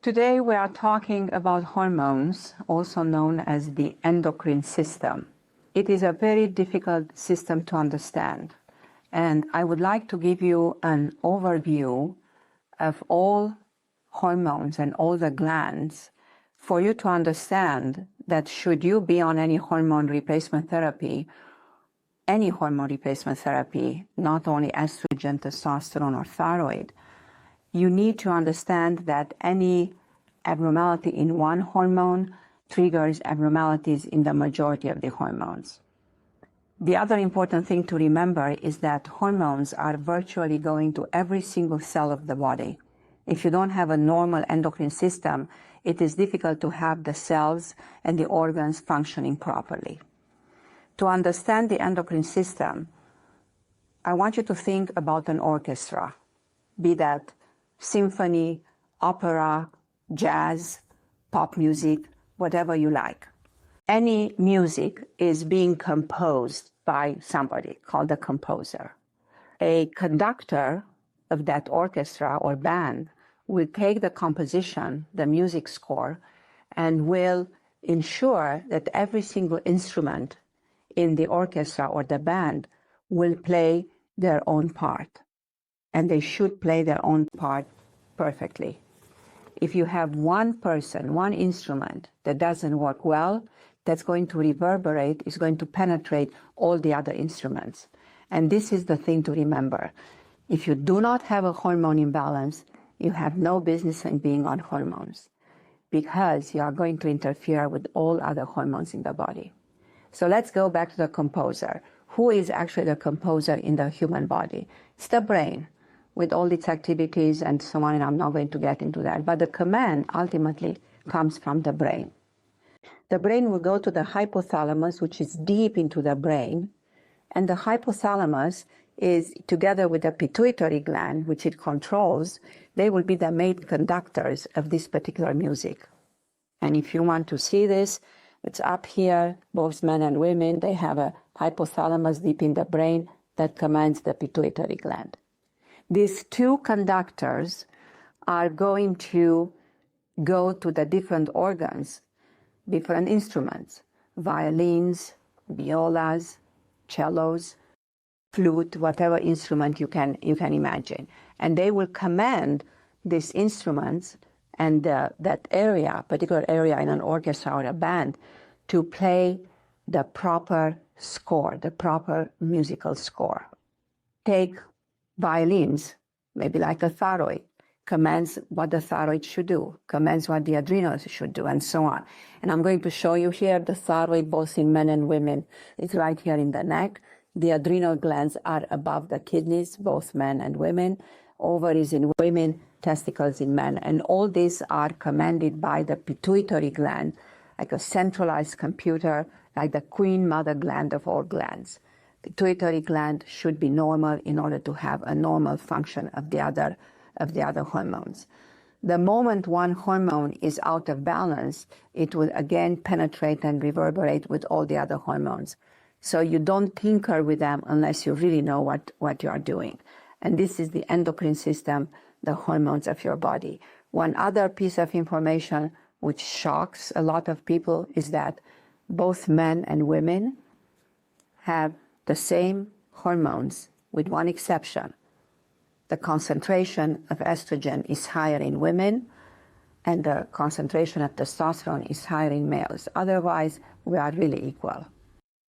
Today we are talking about hormones, also known as the endocrine system. It is a very difficult system to understand, and I would like to give you an overview of all hormones and all the glands for you to understand that should you be on any hormone replacement therapy, not only estrogen, testosterone, or thyroid, you need to understand that any abnormality in one hormone triggers abnormalities in the majority of the hormones. The other important thing to remember is that hormones are virtually going to every single cell of the body. If you don't have a normal endocrine system, it is difficult to have the cells and the organs functioning properly. To understand the endocrine system, I want you to think about an orchestra, be that symphony, opera, jazz, pop music, whatever you like. Any music is being composed by somebody called a composer. A conductor of that orchestra or band will take the composition, the music score, and will ensure that every single instrument in the orchestra or the band will play their own part. And they should play their own part perfectly. If you have one person, one instrument that doesn't work well, that's going to reverberate, is going to penetrate all the other instruments. And this is the thing to remember. If you do not have a hormone imbalance, you have no business in being on hormones because you are going to interfere with all other hormones in the body. So let's go back to the composer. Who is actually the composer in the human body? It's the brain, with all its activities and so on, and I'm not going to get into that. But the command ultimately comes from the brain. The brain will go to the hypothalamus, which is deep into the brain, and the hypothalamus is, together with the pituitary gland, which it controls, they will be the main conductors of this particular music. And if you want to see this, it's up here, both men and women, they have a hypothalamus deep in the brain that commands the pituitary gland. These two conductors are going to go to the different organs, different instruments, violins, violas, cellos, flute, whatever instrument you can imagine. And they will command these instruments and that area, particular area in an orchestra or a band, to play the proper score, the proper musical score. Take violins, maybe like a thyroid, commands what the thyroid should do, commands what the adrenals should do, and so on. And I'm going to show you here the thyroid both in men and women. It's right here in the neck. The adrenal glands are above the kidneys, both men and women. Ovaries in women, testicles in men. And all these are commanded by the pituitary gland, like a centralized computer, like the queen mother gland of all glands. Pituitary gland should be normal in order to have a normal function of the other hormones. The moment one hormone is out of balance, it will again penetrate and reverberate with all the other hormones. So you don't tinker with them unless you really know what you are doing. And this is the endocrine system, the hormones of your body. One other piece of information which shocks a lot of people is that both men and women have the same hormones, with one exception. The concentration of estrogen is higher in women, and the concentration of testosterone is higher in males. Otherwise, we are really equal.